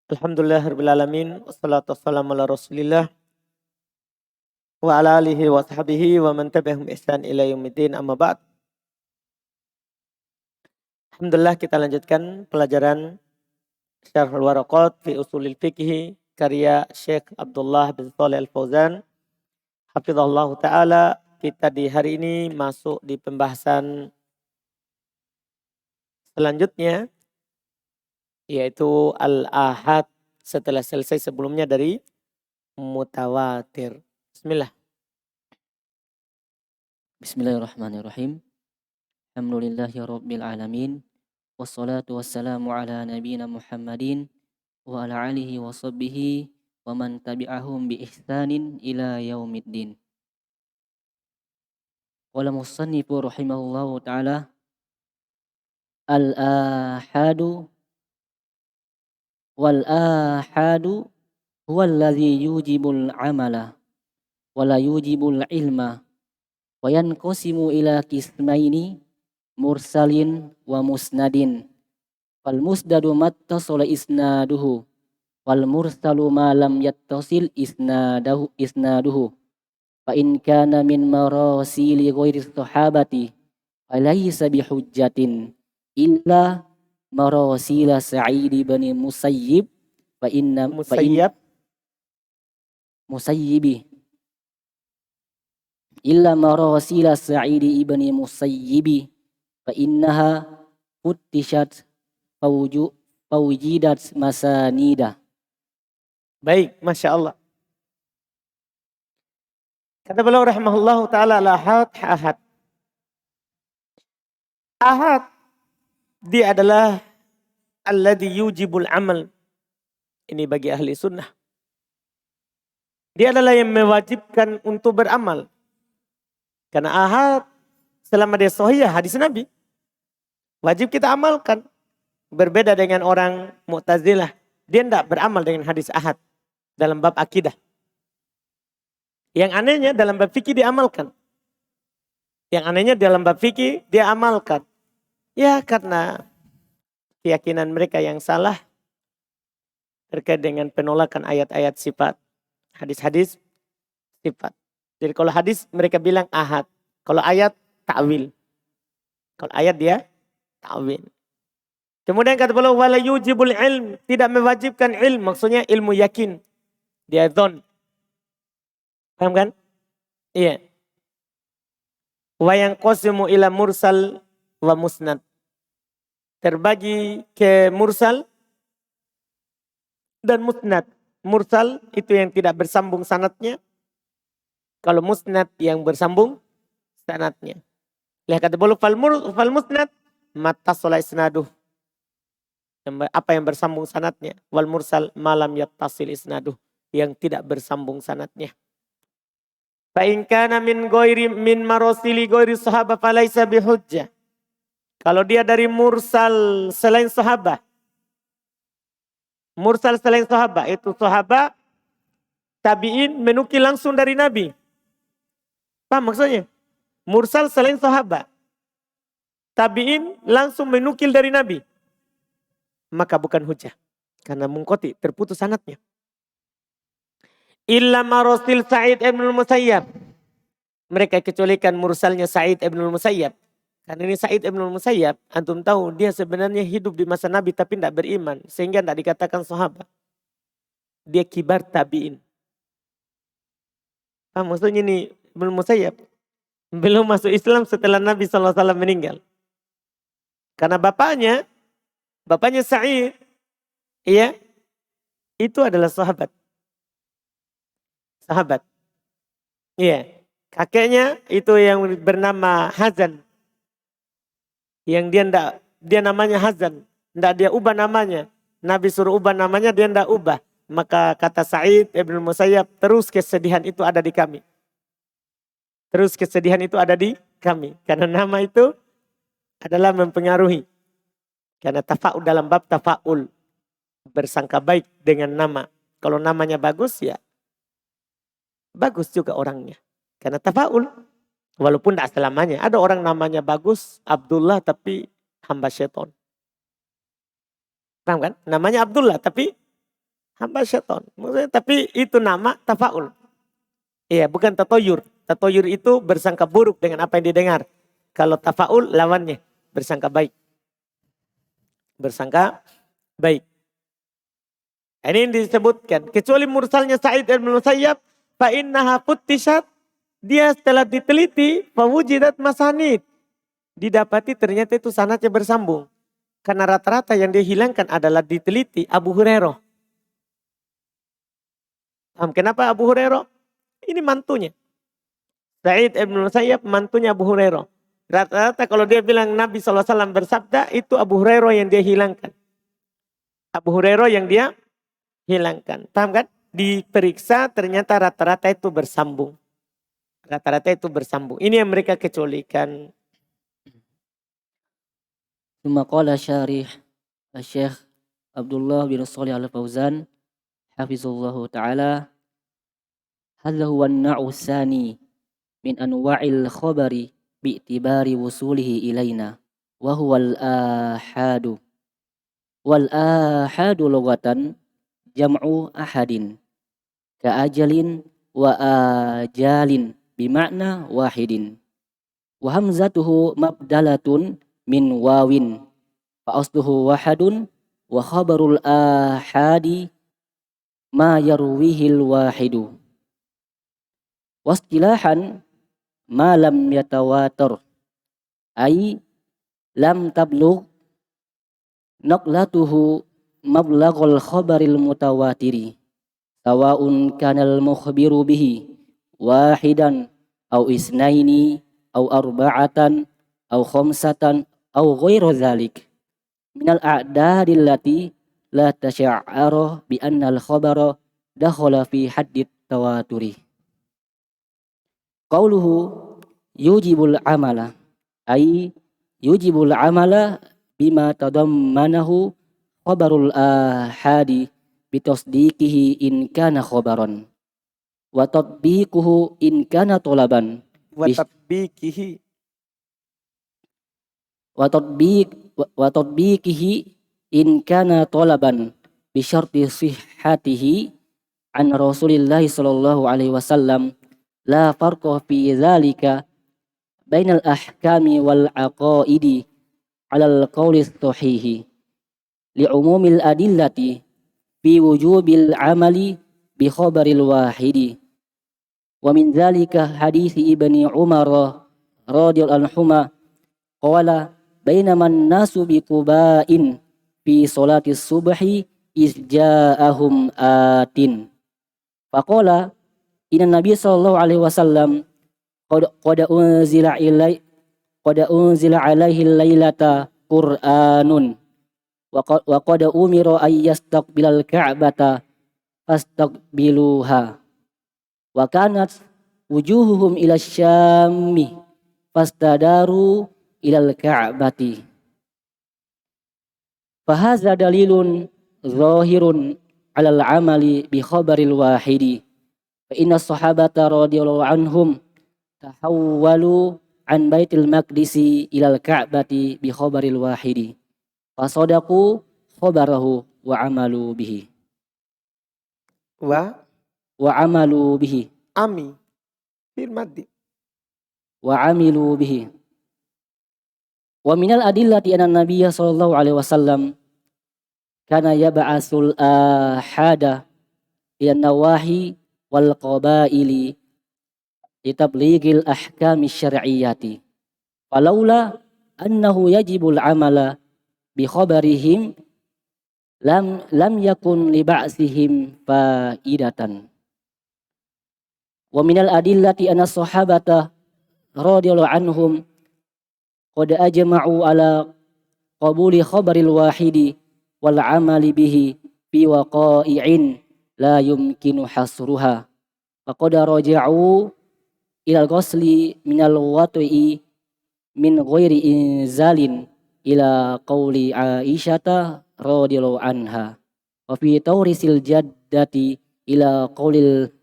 Alhamdulillah alamin wassalatu wassalamu ala Rasulillah wa ala alihi wa sahbihi wa man tabi'ahum ihsan ila yaumiddin amma ba'd. Alhamdulillah kita lanjutkan pelajaran Syarhul Waraqat fi Ushulil Fiqh karya Syekh Abdullah bin Shalih Al-Fauzan hafizahullah taala. Kita di hari ini masuk di pembahasan selanjutnya, yaitu al-ahad setelah selesai sebelumnya dari mutawatir. Bismillah. Bismillahirrahmanirrahim. Alhamdulillahi rabbil alamin. Wassalatu wassalamu ala nabiyina Muhammadin wa ala alihi wa sahbihi wa man tabi'ahum bi ihsanin ila yaumiddin. Qala musannifu rahimahullahu ta'ala, al-ahadu wal ahadu huwa alladhi yujibul amala wa la yujibul ilma wa yanqasimu ila qismaini mursalin wa musnadin. Fal musnadu mattasala isnaduhu wal mursalu ma lam yattasil isnaduhu. Fa in kana min marasili ghairi sahabati falaysa bihujjatin illa marasila Sa'id bin Musayyib fa inna Musayyibi illa marasila Sa'id ibn Musayyibi fa innaha futtishat fawjidat masanida. Baik, Masya Allah. Kata beliau rahimahullahu ta'ala, ahad. Ahad, dia adalah alladhi yujibul amal. Ini bagi ahli sunnah. Dia adalah yang mewajibkan untuk beramal. Karena ahad, selama dia sahih hadis Nabi, wajib kita amalkan. Berbeda dengan orang Mu'tazilah, dia tidak beramal dengan hadis ahad dalam bab akidah. Yang anehnya dalam bab fikih diamalkan. Yang anehnya dalam bab fikih dia amalkan. Ya karena keyakinan mereka yang salah terkait dengan penolakan ayat-ayat sifat, hadis-hadis sifat. Jadi kalau hadis mereka bilang ahad, kalau ayat ta'wil. Kalau ayat dia ta'wil. Kemudian kata beliau wala yujibul ilm, tidak mewajibkan ilmu, maksudnya ilmu yakin. Dia dzon. Paham kan? Iya. Wa yanqasimu ila mursal wa musnad. Terbagi ke mursal dan musnad. Mursal itu yang tidak bersambung sanadnya. Kalau musnad yang bersambung sanadnya. Lihat kata beliau fal musnad mattasala isnaduh. Apa yang bersambung sanadnya. Wal mursal malam yattasil isnaduh. Yang tidak bersambung sanadnya. Fa in kana min marasili ghairi sahabat falaisa bihujjah. Kalau dia dari mursal selain sahabat. Mursal selain sahabat itu sahabat tabi'in menukil langsung dari Nabi. Paham maksudnya? Mursal selain sahabat. Tabi'in langsung menukil dari Nabi. Maka bukan hujah. Karena mungkoti terputus sanadnya. Illa marasil Sa'id ibn Musayyab. Mereka kecualikan mursalnya Sa'id ibn Musayyab. Karena ini Sa'id ibn Musayyab, antum tahu dia sebenarnya hidup di masa Nabi tapi tidak beriman. Sehingga tidak dikatakan sahabat. Dia kibar tabi'in. Maksudnya ini ibn Musayyab belum masuk Islam setelah Nabi SAW meninggal. Karena bapaknya Sa'id, iya, itu adalah sahabat. Sahabat. Iya. Kakeknya itu yang bernama Hazan. Yang dia namanya Hazan. Tidak dia ubah namanya. Nabi suruh ubah namanya, dia tidak ubah. Maka kata Sa'id ibn Musayyab, terus kesedihan itu ada di kami. Terus kesedihan itu ada di kami. Karena nama itu adalah mempengaruhi. Karena tafa'ul dalam bab tafa'ul. Bersangka baik dengan nama. Kalau namanya bagus ya bagus juga orangnya. Karena tafa'ul. Walaupun tidak selamanya. Ada orang namanya bagus, Abdullah tapi hamba syaitan. Paham kan? Namanya Abdullah tapi Hamba syaitan. Maksudnya, tapi itu nama tafaul. Iya, bukan tatoyur. Tatoyur itu bersangka buruk dengan apa yang didengar. Kalau tafaul lawannya bersangka baik. Bersangka baik. Ini yang disebutkan. Kecuali mursalnya Sa'id bin Musayyab. Fa'innaha futtishat. Dia setelah diteliti. Fawujidat masanid. Didapati ternyata itu sanadnya bersambung. Karena rata-rata yang dia hilangkan adalah diteliti Abu Hurairah. Kenapa Abu Hurairah? Ini mantunya. Sa'id bin Musayyab mantunya Abu Hurairah. Rata-rata kalau dia bilang Nabi SAW bersabda, itu Abu Hurairah yang dia hilangkan. Abu Hurairah yang dia hilangkan. Paham kan? Diperiksa ternyata rata-rata itu bersambung. Rata-rata itu bersambung. Ini yang mereka kecualikan. Tsumma qala syarih Syekh Abdullah bin Shalih Al-Fauzan hafizallahu ta'ala, hadza huwa an-naw'u tsani min anwa'il khabari bi'tibari wusulihi ilaina wa huwa al-ahadu. Wal ahadu lughatan jam'u ahadin ka ajalin wa ajalin bima'na wahidin. Wa hamzatuhu mabdalatun min wawin fa asluhu wahadun wa khabarul ahadi ma yarwihil wahidu. Wastilahan ma lam yatawatar ay lam tablugh naqlatuhu mablaghul khabaril mutawatiri sawa'un kanal mukhbiru bihi wahidan aw isnaini aw arba'atan aw khamsatan aw ghairu dzalik minal a'dadil lati la tasya'ara bi anna al-khabara dakhala fi haddit tawaturi. Qauluhu yujibul amala ay yujibul amala bima tadammanahu khabarul ahadi bitasdiqihi in kana khabaran wa tatbiquhu in kana talaban wa tatbiqihi in kana talaban bi syarti sihhatihi an Rasulillah sallallahu alaihi wasallam la farqa fi dzalika bainal ahkami wal aqaidi alal qawli sahihi li umumil adillati fi wujubil amali bi khabaril wahidi wa min dzalika hadisi ibni Umar radhiyallahu anhuma qala bainama an-nasu bi Quba'in fi salati subhi iz ja'ahum atin faqala inna nabiy sallallahu alaihi wasallam qad unzila alaihi lailata Qur'anun wa qad umira ay yastaqbilal ka'bata fastaqbiluha wa kanat wujuhuhum ila syammi fastadaru ilal ka'bati fahaza dalilun zahirun alal amali bi khabaril wahidi fa inna sahabata radhiyallahu anhum tahawwalu an baitil maqdisi ilal ka'bati bi khabaril wahidi fasadaqu khabarahu wa amalu bihi Wa amalu bihi ami firmadi wa amilu bihi wa minal adillati anna nabiyya sallallahu alaihi wasallam kana yab'asul ahada ila nawahi wal qabaili litablighil ahkami syar'iyyati falaula annahu yajibul amala bi khabarihim lam yakun li ba'sihim faidatan. Wa minal adillati anna sahabata radhiyallahu anhum qad ajma'u ala qabuli khabaril wahidi wal amali bihi fi waqa'i'in la yumkinu hasruha faqad raja'u ilal ghusli minal wat'i min ghairi inzalin ila qauli Aisyata radhiyallahu anha wa fi tawrisil jaddati ila qaulil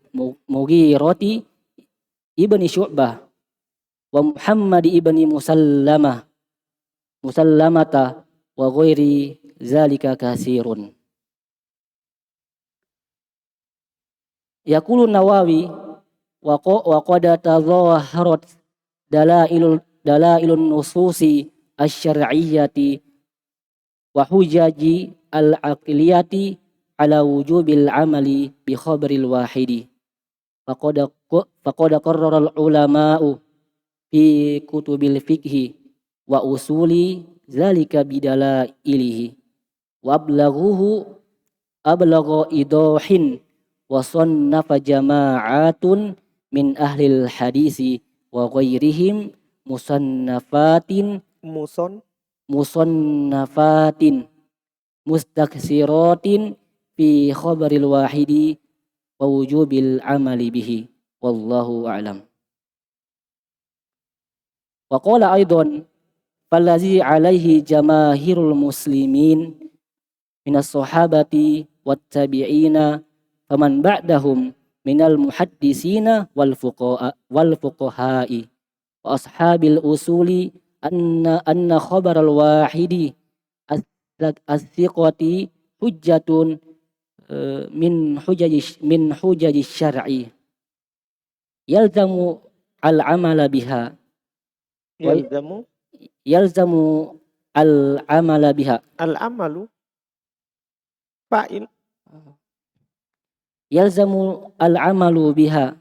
Mughirati ibni Syu'bah wa Muhammad ibni Musallamata wa ghairi zalika kasirun. Yaqulu Nawawi wa qad tadhaharat dalailun nususi asy-syar'iyyati wa hujaji al-aqliyati ala wujubil amali bi khabaril wahidi. Faqad qarrara al-ulama'u fi kutubil fiqhi wa usuli zalika bidalailihi wa ablagha idahin wa sannafa jama'atun min ahlil hadisi wa ghairihim musannafatin mustaksiratin fi khabaril wahidi wa wujubil amali bihi wallahu a'lam. Wa qala aidan fallazi alaihi jamaahirul muslimin minas sahabati wat tabi'ina faman ba'dahum minal muhaddisina wal fuqaha'i wa ashabil usuli anna khabaral wahidi as-thiqati hujjatun min hujaji syar'i yalzamu al-amala biha yalzamu al-amala biha al-amalu fa'il yalzamu al-amalu biha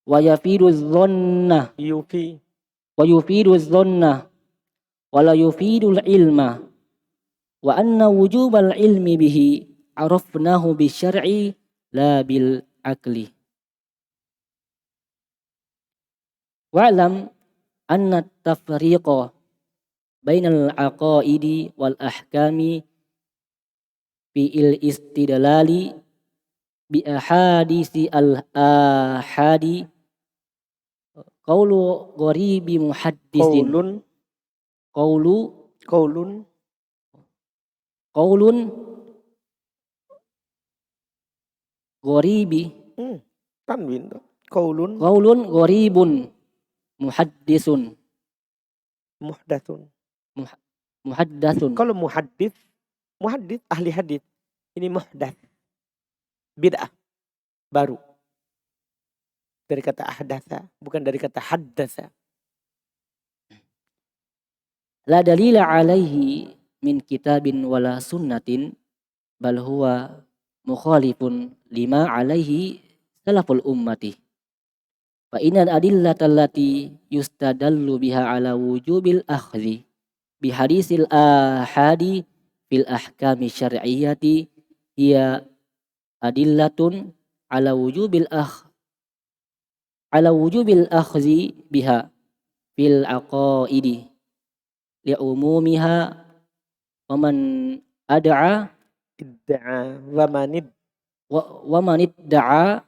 wa yufidu dhanna wa la yufidu al-ilma wa anna wujubal ilmi bihi arafnahu bisyar'i la bil akli. Wa'lam anna tafriqa bainal aqaidi wal ahkami fi istidlali bi ahadisi al ahadi qawlu gharibi muhaddisin qaulun gharibi tanwin qaulun gharibun muhaddisun muhaddatsun. Kalau muhaddits ahli hadis. Ini muhdats, bid'ah, baru. Dari kata ahdatsa, bukan dari kata haddatsa. La dalila alaihi min kitabin wala sunnatin bal huwa mukhalifun lima alaihi salaful ummati. Fa innal adillata allati yustadallu biha ala wujubil akhdhi bi hadisil ahadi fil ahkami syar'iyyati hiya adillatun ala wujubil akhdhi biha fil aqaidi li umumiha wa man ad'a wa man idda'a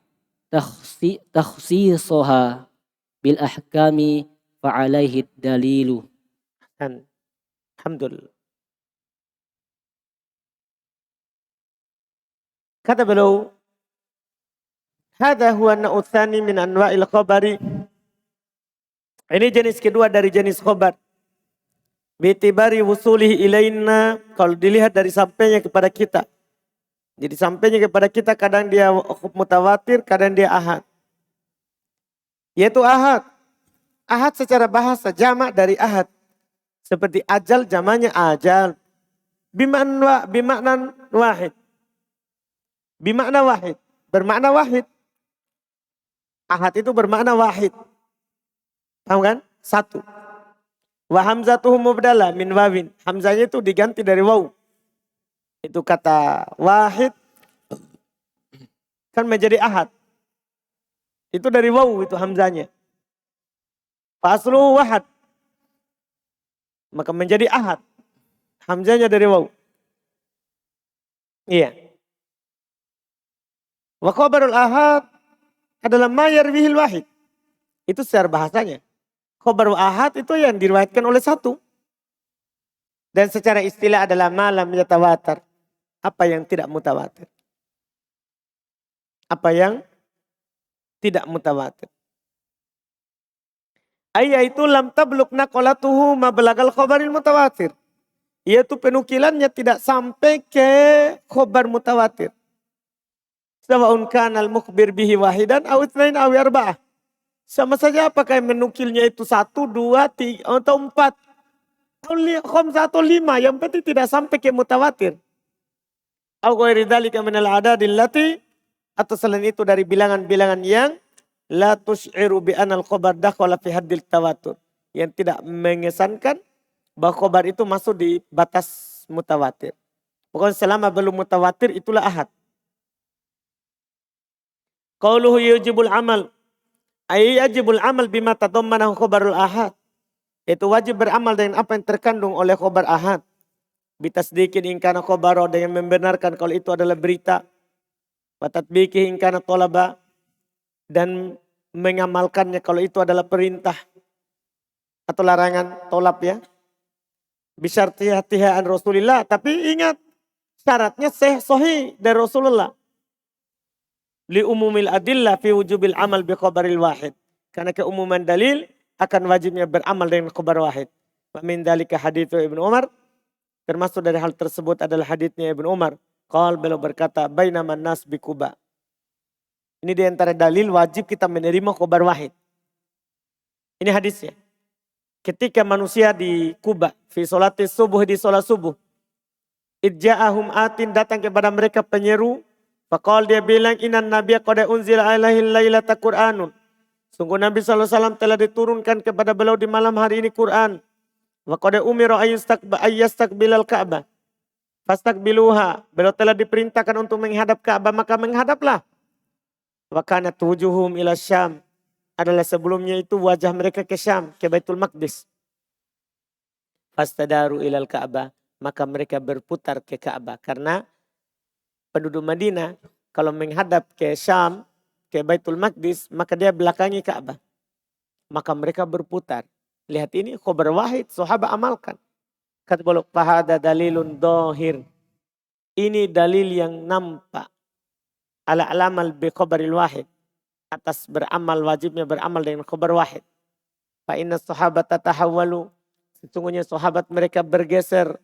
takhsisaha bil ahkami fa alaihi dalilu. Alhamdulillah. Kata beliau, hadha huwa an-naw'u tsani min anwa'il khabari. Ini jenis kedua dari jenis khabar. Bi'tibari wusulihi ilaina, kalau dilihat dari sampainya kepada kita. Jadi sampainya kepada kita kadang dia mutawatir, kadang dia ahad. Yaitu ahad. Ahad secara bahasa jamak dari ahad. Seperti ajal jamaknya ajal. Bimakna wahid. Bimakna wahid. Bermakna wahid. Ahad itu bermakna wahid. Paham kan? Satu. Wa hamzatuhu mubdala min wawin. Hamzanya itu diganti dari waw. Itu kata wahid kan menjadi ahad. Itu dari waw itu hamzanya. Faslu wahad. Maka menjadi ahad. Hamzanya dari waw. Iya. Wa khabarul ahad adalah ma yarwihil wahid. Itu secara bahasanya. Khabarul ahad itu yang diriwayatkan oleh satu. Dan secara istilah adalah malam yatawatar. Apa yang tidak mutawatir. Apa yang tidak mutawatir. Yaitu lam tabluk naqalatuhu ma balagal khabaril mutawatir. Yaitu penukilannya tidak sampai ke khabar mutawatir. Sawa'un kana al-mukhbir bihi wahidan aw itsnain aw arba'ah. Sama saja apakah yang menukilnya itu 1, 2, 3 atau 4. Khamsah atau 5. Yang penting tidak sampai ke mutawatir. Aw ghairi dzalika minal adadil lati, atau selain itu dari bilangan-bilangan yang la tusy'iru bi anal khabar dakhala fi haddil tawatur. Yang tidak mengesankan bahwa khabar itu masuk di batas mutawatir. Pokoknya selama belum mutawatir itulah ahad. Qauluhu yujibul amal. Ay yajibul amal bima tadammanahu khabarul ahad. Itu wajib beramal dengan apa yang terkandung oleh khabar ahad. Bitasdiqin in kana khabara, dengan membenarkan kalau itu adalah berita. Wa tatbiqi in kana talaba, dan mengamalkannya kalau itu adalah perintah atau larangan, tolab ya. Bisyartihatiha an Rasulillah, tapi ingat syaratnya sahih dari Rasulullah. Li umumil adillah fi wujubil amal bi khabaril wahid. Karena keumuman dalil akan wajibnya beramal dengan khabar wahid. Wa min dzalika hadits Ibnu Umar. Termasuk dari hal tersebut adalah haditsnya Ibnu Umar. Qal, beliau berkata, bainaman nas bi Quba. Ini di antara dalil wajib kita menerima khabar wahid. Ini hadisnya. Ketika manusia di Quba, fi sholatis subuh, di sholat subuh. Idja'ahum atin, datang kepada mereka penyeru. Faqal, dia bilang, inan nabiyya qad unzila alaihi lailata Qur'anun. Sungguh Nabi SAW telah diturunkan kepada beliau di malam hari ini Quran. Wa qad umira ayyastakbilal Ka'bah. Fastakbiluha. Beliau telah diperintahkan untuk menghadap Ka'bah, maka menghadaplah. Wa kanat wujuhum ila Syam. Adalah sebelumnya itu wajah mereka ke Syam, ke Baitul Maqdis. Fastadaru ilal Ka'bah. Maka mereka berputar ke Ka'bah. Karena penduduk Madinah kalau menghadap ke Syam, ke Baitul Maqdis, maka dia belakangi Ka'bah. Maka mereka berputar. Lihat ini khabar wahid, sahabat amalkan. Kata beliau, fahada dalilun dohir. Ini dalil yang nampak. Ala alamal bi khabaril wahid. Atas beramal, wajibnya beramal dengan khabar wahid. Fa inna sahabat tatahawwalu. Sesungguhnya sahabat mereka bergeser.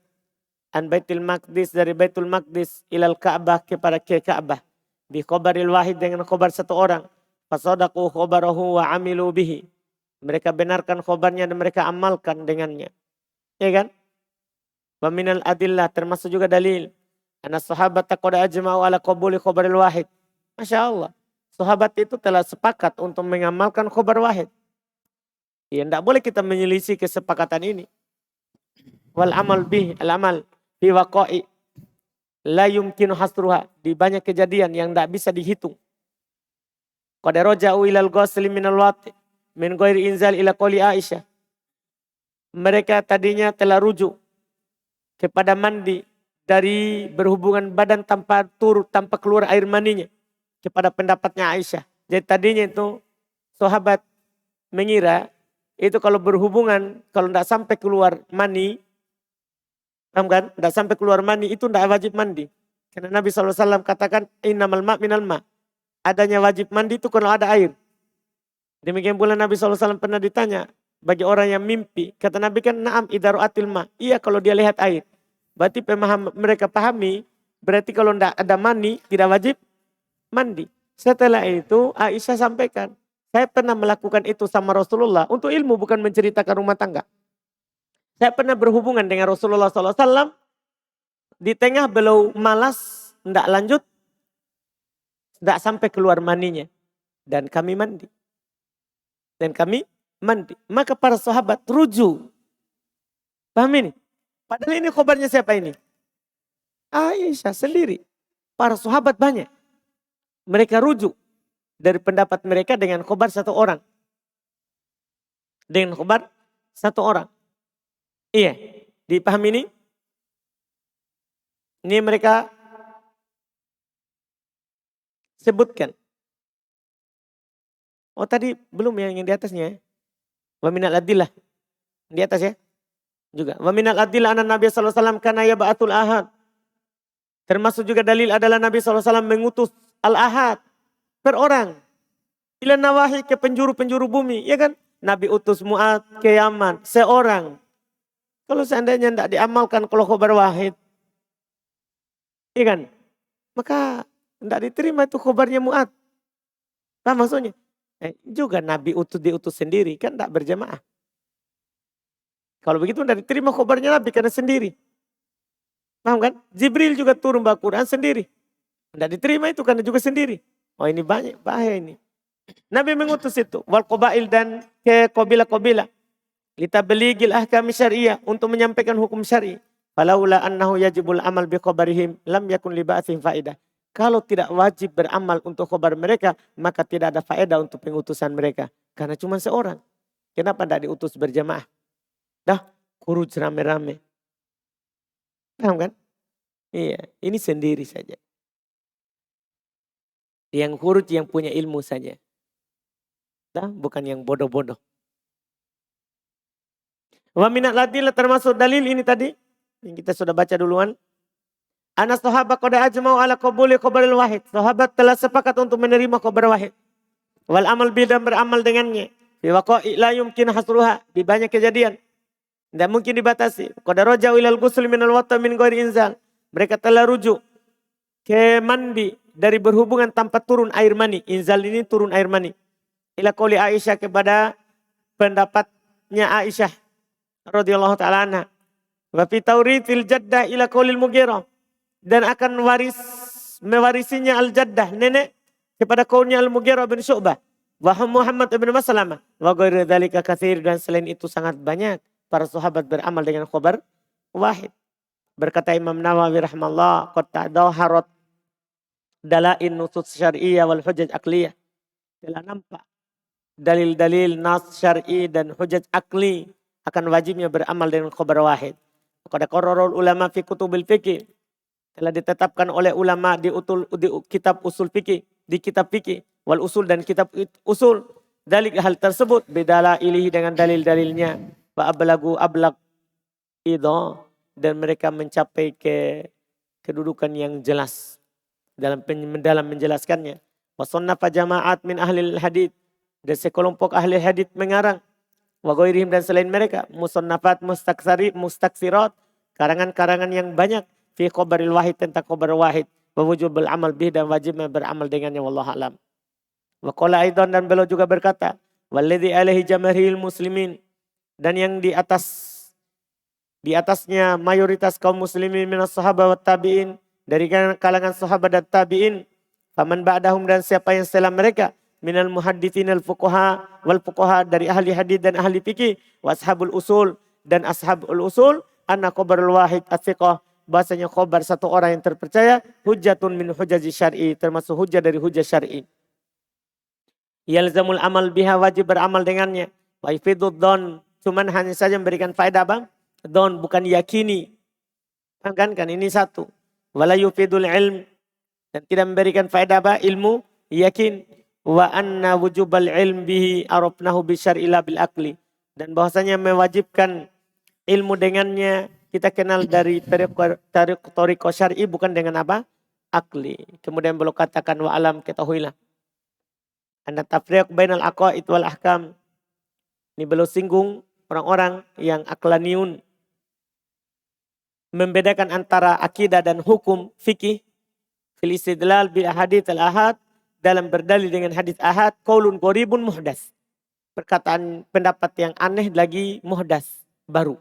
An Baitul Maqdis, dari Baitul Maqdis ilal Ka'bah, kepada ke Ka'bah. Bi khabaril wahid, dengan khabar satu orang. Fasadaqu khabarahu wa amilu bihi. Mereka benarkan khabarnya dan mereka amalkan dengannya. Ya kan? Wa minal adillah, termasuk juga dalil. Anna sahabat qad ajma'u ala qabuli khabaril wahid. Masya Allah. Sahabat itu telah sepakat untuk mengamalkan khabar wahid. Ya, tidak boleh kita menyelisih kesepakatan ini. Wal amal bih, al amal fi waqa'i la yumkinu hasruha, di banyak kejadian yang tidak bisa dihitung. Qad raja'u ilal ghusli minal wati min ghairi inzal ila qouli Aisyah. Mereka tadinya telah rujuk kepada mandi dari berhubungan badan tanpa keluar air maninya, kepada pendapatnya Aisyah. Jadi tadinya itu sahabat mengira itu kalau berhubungan, kalau tidak sampai keluar mani, paham kan? Tidak sampai keluar mani itu tidak wajib mandi. Karena Nabi SAW katakan, innamal ma' minal ma'. Adanya wajib mandi itu kalau ada air. Demikian pula Nabi SAW pernah ditanya, bagi orang yang mimpi. Kata Nabi kan, na'am idaru'atil ma'. Iya kalau dia lihat air. Berarti mereka pahami, berarti kalau tidak ada mani, tidak wajib mandi. Setelah itu Aisyah sampaikan, saya pernah melakukan itu sama Rasulullah. Untuk ilmu, bukan menceritakan rumah tangga. Saya pernah berhubungan dengan Rasulullah SAW. Di tengah beliau malas, tidak lanjut. Tidak sampai keluar maninya. Dan kami mandi. Maka para sahabat rujuk. Paham ini? Padahal ini khabarnya siapa ini? Aisyah sendiri. Para sahabat banyak. Mereka rujuk dari pendapat mereka dengan khabar satu orang. Dengan khabar satu orang. Iya, dipahami ini? Ini mereka sebutkan. Oh tadi belum ya, yang di atasnya ya. Wa minal adillah. Di atas ya. Juga. Wa minal adillah anna Nabi SAW kana yab'atul ahad. Termasuk juga dalil adalah Nabi SAW mengutus al-ahad. Per orang. Ila nawahi, ke penjuru-penjuru bumi. Ya kan? Nabi utus Mu'ad ke Yaman. Seorang. Kalau seandainya tidak diamalkan kalau khabar wahid. Ya kan? Maka Tidak diterima itu khobarnya Mu'ad. Paham maksudnya? Juga Nabi diutus sendiri, kan tidak berjamaah. Kalau begitu tidak diterima khobarnya Nabi karena sendiri. Paham kan? Jibril juga turun baca Quran sendiri. Tidak diterima itu karena juga sendiri. Oh ini banyak, bahaya ini. Nabi mengutus itu. Wal qabail dan ke kabilah-kabilah. Litabeligil ahkam syariah. Untuk menyampaikan hukum syari. Falaula annahu yajibul amal bi khabarihim. Lam yakun li ba'athim faedah. Kalau tidak wajib beramal untuk khabar mereka. Maka tidak ada faedah untuk pengutusan mereka. Karena cuma seorang. Kenapa tidak diutus berjamaah? Dah khuruj rame-rame. Paham kan? Iya, ini sendiri saja. Yang khuruj yang punya ilmu saja. Dah, bukan yang bodoh-bodoh. Wa minal adillah termasuk dalil ini tadi. Yang kita sudah baca duluan. Anas sahabat qad ajma'u ala qabuli khabaril wahid. Sahabat telah sepakat untuk menerima khabar wahid. Wal amal bil dan beramal dengannya. Fi waqa'i la yumkin hasruha. Di banyak kejadian. Tidak mungkin dibatasi. Qad raja'u ilal ghusl minal wata min ghairi inzal. Mereka telah rujuk ke mandi dari berhubungan tanpa turun air mani. Inzal ini turun air mani. Ila qauli Aisyah kepada pendapatnya Aisyah radhiyallahu taala anha. Wa fi taurithil jaddah ila qaulil Mughirah. Dan akan mewarisinya al-jaddah nenek kepada kaulnya al-Mughirah bin Syu'bah. Wa Muhammad bin Maslamah. Wa ghairu dzalika katsir, dan selain itu sangat banyak para sahabat beramal dengan khabar wahid. Berkata Imam Nawawi rahimahullah, qad tadaharat dalail nusus syar'iyyah wal hujaj aqliyah. Telah nampak dalil-dalil nas syar'i dan hujaj akli akan wajibnya beramal dengan khabar wahid. Qad qarrarul ulama fi kutubil fiqih. Telah ditetapkan oleh ulama di kitab usul fikih, di kitab fikih wal usul dan kitab usul. Dalil hal tersebut bidala ilihi dengan dalil-dalilnya. Wa ablag itu, dan mereka mencapai ke kedudukan yang jelas dalam menjelaskannya. Wa sunnafa jama'at min ahli hadits, dan sekelompok ahli hadits mengarang. Wa ghairihim, dan selain mereka musannafat mustaksirat, karangan-karangan yang banyak fi khabaril wahid, tentang khabar wahid. Wa wujubul amal bih, dan wajib beramal dengannya, wallahu alam. Wa qala aidan, dan beliau juga berkata, walladzi alaihi jamaahirul muslimin, dan yang di atasnya mayoritas kaum muslimin minas sahabat wa tabi'in, dari kalangan sahabat dan tabi'in. Faman ba'dahum, dan siapa yang setelah mereka, minal muhadditsin al fuqaha wal fuqaha, dari ahli hadis dan ahli fikih, wa ashabul usul, dan ashabul usul, anna khabarul wahid athiqah, bahasanya khabar satu orang yang terpercaya, hujjatun min hujaji syar'i, termasuk hujjah dari hujjah syar'i. Yalzamul amal biha, wajib beramal dengannya. Wa ifidud don, cuman hanya saja memberikan faedah bang. Don, bukan yakini. Kan ini satu. Wala yufidul ilm, dan tidak memberikan faedah apa? Ilmu, yakin. Wa anna wujubal ilm bihi arafnahu bisyar'ila bil akli. Dan bahwasanya mewajibkan ilmu dengannya, kita kenal dari tariq syar'i, bukan dengan apa? Akli. Kemudian beliau katakan wa alam, ketahuilah. Anna tafriq bainal aqaid wal ahkam. Ini beliau singgung orang-orang yang aklaniun, membedakan antara akidah dan hukum fikih. Fil istidlal bil ahadits al ahad, dalam berdalil dengan hadis ahad, qaulun qaribun muhdas. Perkataan pendapat yang aneh lagi muhdas, baru.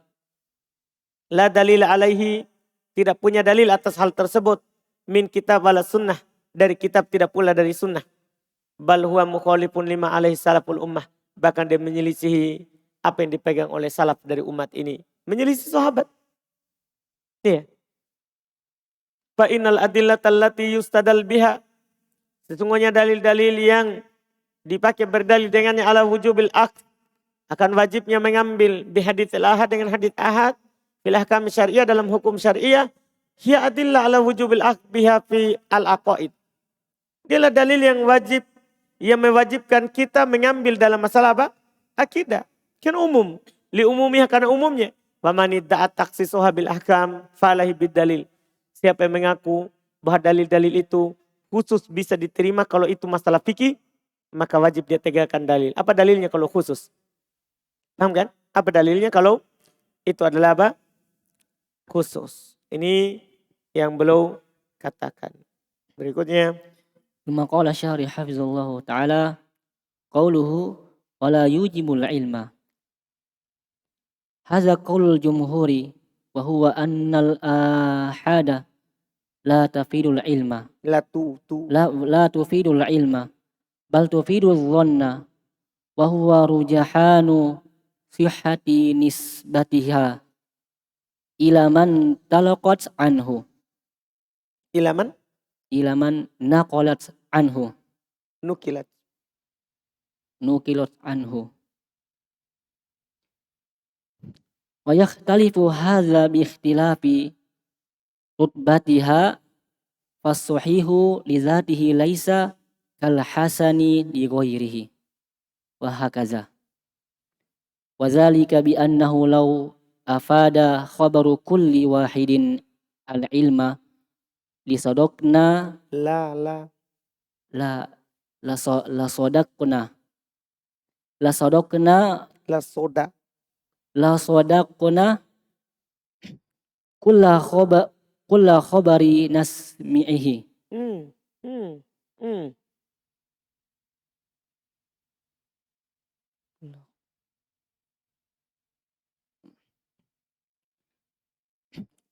La dalil alaihi, tidak punya dalil atas hal tersebut. Min kitab wala sunnah, dari kitab tidak pula dari sunnah. Bal huwa mukhalifun lima alaihi salaful ummah, bahkan dia menyelisihi apa yang dipegang oleh salaf dari umat ini. Menyelisih sahabat. Iya. Fa innal adillata allati yustadal biha, sesungguhnya dalil-dalil yang dipakai berdalil dengannya ala wujubil aqd, akan wajibnya mengambil bihadits ahad, dengan hadits ahad, bil ahkam syariah, dalam hukum syariah, hiya adillah ala wujubil aqd biha fi al aqaid. Dialah dalil yang wajib, yang mewajibkan kita mengambil dalam masalah apa? Akidah. Kan umum, li umumnya, karena umumnya. Wa man idda'at takhsisuha bil ahkam falahi bid dalil. Siapa yang mengaku bahwa dalil-dalil itu khusus bisa diterima kalau itu masalah fikih, maka wajib dia tegakkan dalil. Apa dalilnya kalau khusus? Paham kan? Apa dalilnya kalau itu adalah apa? Khusus. Ini yang beliau katakan. Berikutnya. Thumma qala syarih hafizallahu ta'ala qauluhu wala yujibul ilma. Hadza qaulul jumhuri wa huwa annal ahada la tafidul ilma. La tu. La tufidul ilma bal tufidul dhanna wa huwa rujahanu sihhati nisbatiha ila man talaqat anhu Ilaman ila man naqalat anhu nukilat. nukilat anhu wa yakhtalifu hadza bi ikhtilafi rutbatiha fas-sahihu li dzatihi laisa kal hasani li ghairihi wa hakaza wa dzalika bi annahu law afada khabaru kulli wahidin al ilma li sadaqna La la la sadaqna la sadaqna la soda. la sadaqna kulla khabari nasmi'ihi. Hmm. Hmm. Hmm.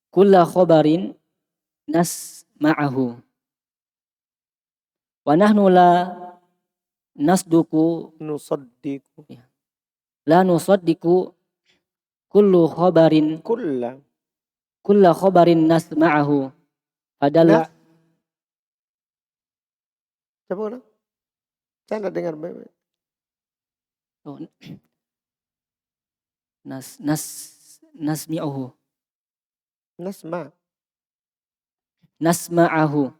Kulla khabarin nasma'ahu wa nahnu la nasduku Nusaddiqu. la nusaddiku kullu khabarin kulla khabarin nasma'ahu padahal Coba ulang. Saya enggak dengar baik-baik. Nasmi'uhu Nasma'ahu.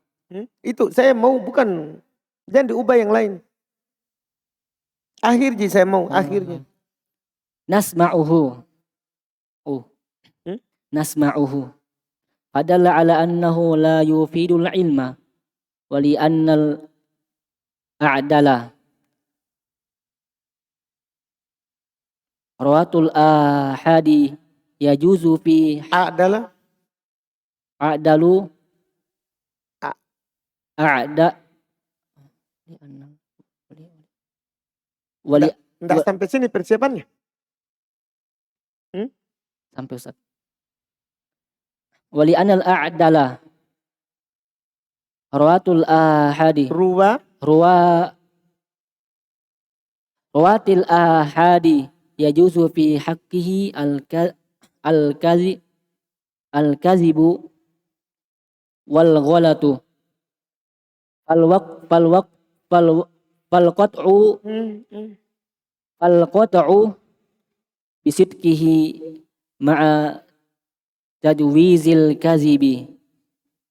Itu saya mau, bukan, jangan diubah yang lain. Akhirnya saya mau, akhirnya. Nasma'uhu. Nasma'uhu. Padalla ala annahu la yufidul ilma wa li annal a'dala rawatul ahadi yajuzu fi Adalah a'dalu a'da wali enggak sampai sini persiapannya. Sampai Ustaz. Wali anal a'dala rawatul ahadi rawatil ahadi yajuzu fi haqqihi al-kazibu wal ghalatu fal qat'u bisidqihi ma'a tajwizil kazibi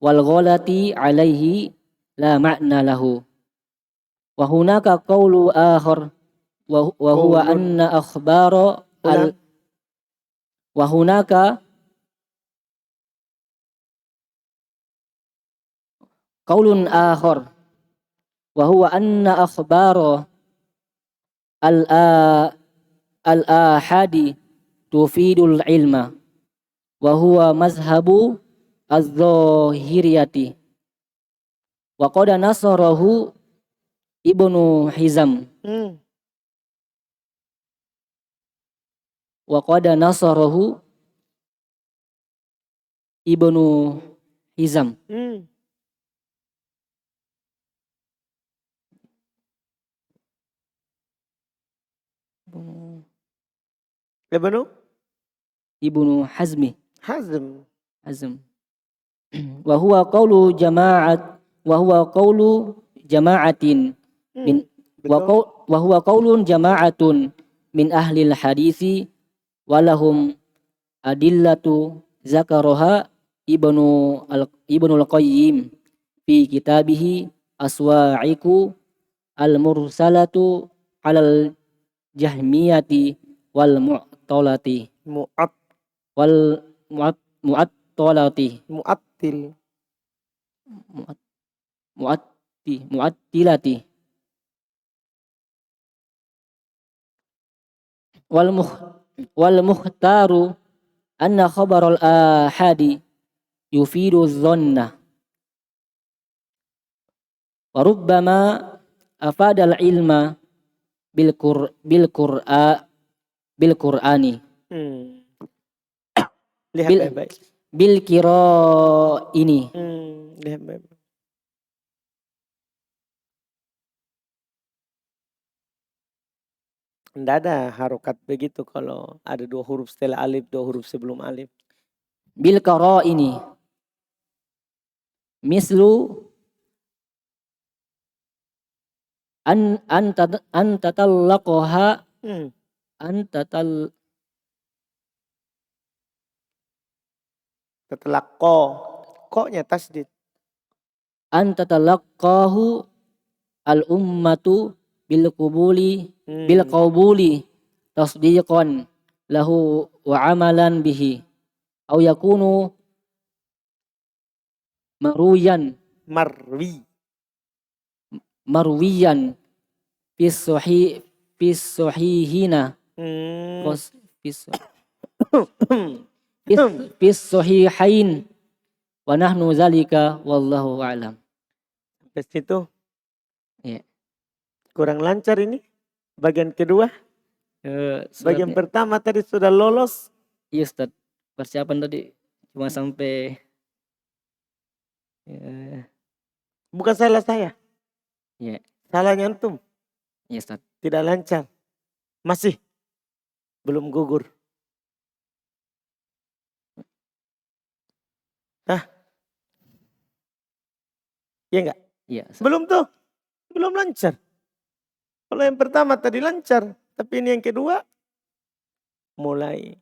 wal ghalati alaihi la ma'na lahu wa hunaka qawlu akhar wa huwa anna akhbara wa hunaka qawlun akhar wa huwa anna akhbara al-ahadi tufidul ilma wa huwa mazhabu az-zahiriyati wa qad nasarahu Ibnu Hizam wa qad nasarahu Ibnu Hizam Ibnu Hazm wa huwa qawlu jama'atin min wa huwa qawlun jama'atun min ahlil hadisi walahum adillatu zakaraha Ibnu al-Qayyim fi kitabihi aswa'iku al-mursalatu alal jahmiyati wal mu'tolati mu'attilati wal mukhtaru anna khabaral ahadi yufidu dhanna Warubbama afadal ilma bil Qur'ani Lihat bil baik-baik. bil ini. Lihat baik-baik. Tidak ada harokat begitu kalau ada 2 huruf setelah alif, 2 huruf sebelum alif. Bil ini. Mislu an tatallaqaha Setelah ko-nya tasdid. an tatallaqahu al ummatu bil qabuli tasdiqan lahu wa amalan bihi au yakunu marwiyan fis sahihina fis sahihain wa nahnu zalika wallahu a'lam. Sampai situ. Ya. Kurang lancar ini. Bagian kedua. Bagian pertama tadi sudah lolos. Iya Ustaz. Persiapan tadi cuma sampai bukan salah saya. Ya. Salahnya antum. Iya Ustaz. Tidak lancar. Masih belum gugur. Iya enggak? Iya. Belum tuh. Belum lancar. Kalau yang pertama tadi lancar. Tapi ini yang kedua. Mulai.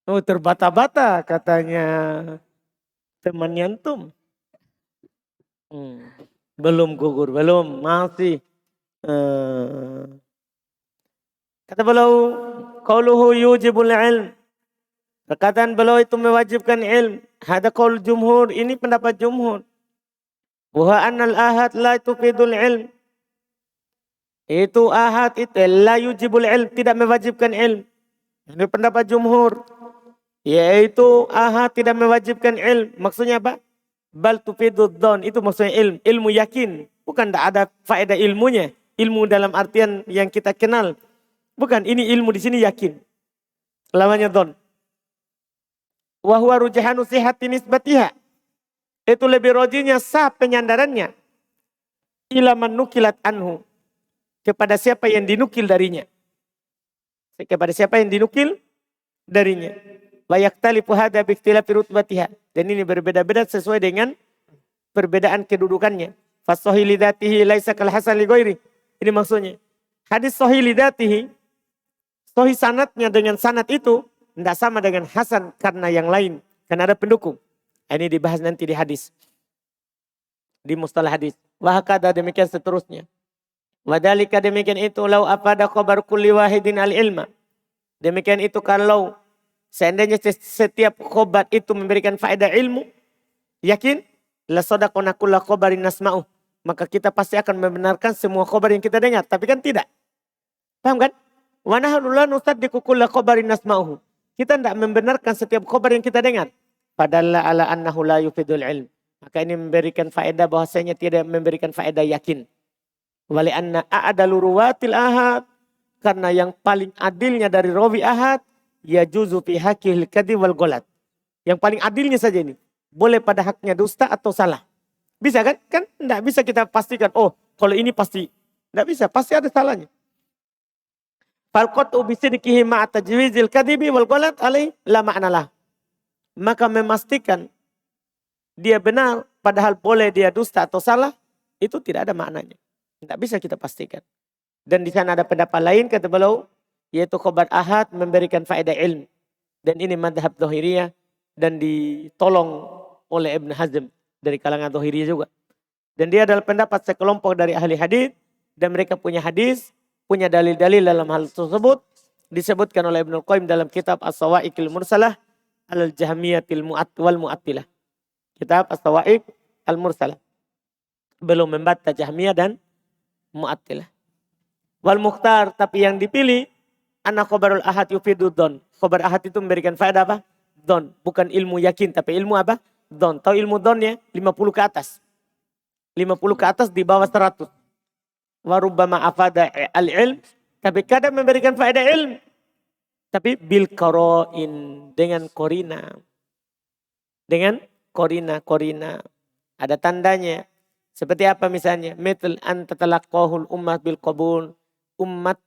Oh, terbata-bata katanya temannya antum. Belum gugur, belum, masih. Kata beliau, qauluhu yujibul ilm. Perkataan beliau itu mewajibkan ilm. Hada qaul jumhur, ini pendapat jumhur. Wa annal ahad la tufidul ilm. Itu ahad itu la yujibul ilm, tidak mewajibkan ilm. Ini pendapat jumhur. Yaitu ahad tidak mewajibkan ilm. Maksudnya apa? Bal tufidud dhon, itu maksudnya ilmu yakin. Bukan tidak ada faedah ilmunya. Ilmu dalam artian yang kita kenal. Bukan, ini ilmu di sini yakin. Lawannya dhon. Wa huwa rujhanu sihhati nisbatiha. Itu lebih rojinya sah penyandarannya. Ila man nukilat anhu. Kepada siapa yang dinukil darinya. Kepada siapa yang dinukil darinya. Wa yaktalifu hadha bi ikhtilafi rutbatiha. Dan ini berbeda-beda sesuai dengan perbedaan kedudukannya. Fasahih lidatihi laisa kal hasan li ghairi. Ini maksudnya. Hadis sahih lidatihi, sahih sanadnya dengan sanad itu tidak sama dengan hasan karena yang lain. Karena ada pendukung. Ini dibahas nanti di hadis. Di mustalah hadis. Wahakada demikian seterusnya. Wadhalika demikian itu lau afada khabar kulli wahidin al-ilma. Demikian itu kalau seandainya setiap khobar itu memberikan faedah ilmu. Yakin? La sadaqona kulla khobarin nasma'uh. Maka kita pasti akan membenarkan semua khobar yang kita dengar. Tapi kan tidak. Paham kan? Wa nahnu la nusaddiqu kulla khobarin nasma'uh. Kita tidak membenarkan setiap khobar yang kita dengar. Padalla ala annahu la yufidul ilm. Maka ini memberikan faedah bahwasanya tidak memberikan faedah yakin. Wali anna a'adalu ruwatil ahad. Karena yang paling adilnya dari rawi ahad. Ya juzu fi hakil kadhi wal golat. Yang paling adilnya saja ini. Boleh pada haknya dusta atau salah. Bisa kan? Kan tidak bisa kita pastikan. Oh kalau ini pasti. Tidak bisa. Pasti ada salahnya. Falqatu bisidqihi ma'a tajwizil kadhibi wal golat alaih la ma'nalah. Maka memastikan dia benar padahal boleh dia dusta atau salah. Itu tidak ada maknanya. Tidak bisa kita pastikan. Dan di sana ada pendapat lain kata beliau. Yaitu khobar ahad memberikan faedah ilmu. Dan ini madhab Dhahiriyah. Dan ditolong oleh Ibn Hazm. Dari kalangan Dhahiriyah juga. Dan dia adalah pendapat sekelompok dari ahli hadis. Dan mereka punya hadis. Punya dalil-dalil dalam hal tersebut. Disebutkan oleh Ibnul Qayyim dalam kitab As-Sawa'iqil Mursalah. Al-Jahmiyatil wal Mu'attilah. Kitab As-Sawa'iq Al-Mursalah. Belum membantah Jahmiyah dan Mu'attilah. Wal Mukhtar, tapi yang dipilih. Anna khobarul ahad yufidudon. Khobar ahad itu memberikan faedah apa? don. Bukan ilmu yakin, tapi ilmu apa? Don. Tahu ilmu don ya? 50 ke atas. 50 ke atas di bawah 100. Warubbama afada al-ilm. Tapi kadang memberikan faedah ilmu. Tapi bil qaro'in. Dengan korina. Dengan korina. Ada tandanya. Seperti apa misalnya? Mithl anta talaqqahul ummat bil qabul. Umat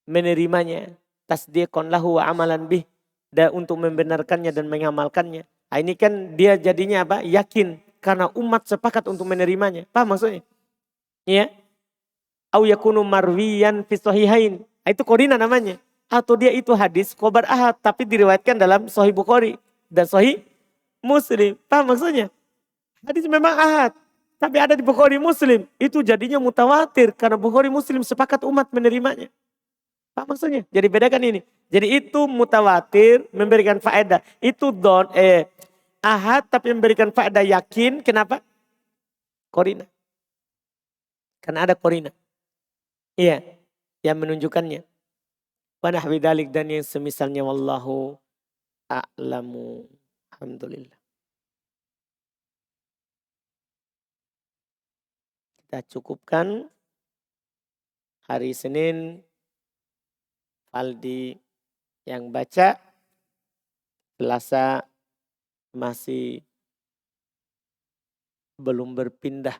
menerimanya. Tasdiqan lahu wa amalan bih. Dan untuk membenarkannya dan mengamalkannya. Nah, ini kan dia jadinya apa? Yakin. Karena umat sepakat untuk menerimanya. Paham maksudnya? Ya. Au yakunu marwiyan fi sahihain. Itu korina namanya. Atau dia itu hadis khobar ahad. Tapi diriwayatkan dalam Sahih Bukhari. Dan Sahih Muslim. Paham maksudnya? Hadis memang ahad. Tapi ada di Bukhari Muslim. Itu jadinya mutawatir. Karena Bukhari Muslim sepakat umat menerimanya. Paham maksudnya? Jadi bedakan ini. Jadi itu mutawatir memberikan faedah. Itu ahad tapi memberikan faedah yakin. Kenapa? Korina. Karena ada korina. Iya. Yang menunjukkannya. Wa nahwi dzalik dan yang semisalnya wallahu a'lamu. Alhamdulillah. Kita cukupkan hari Senin. Aldi yang baca. Selasa masih belum berpindah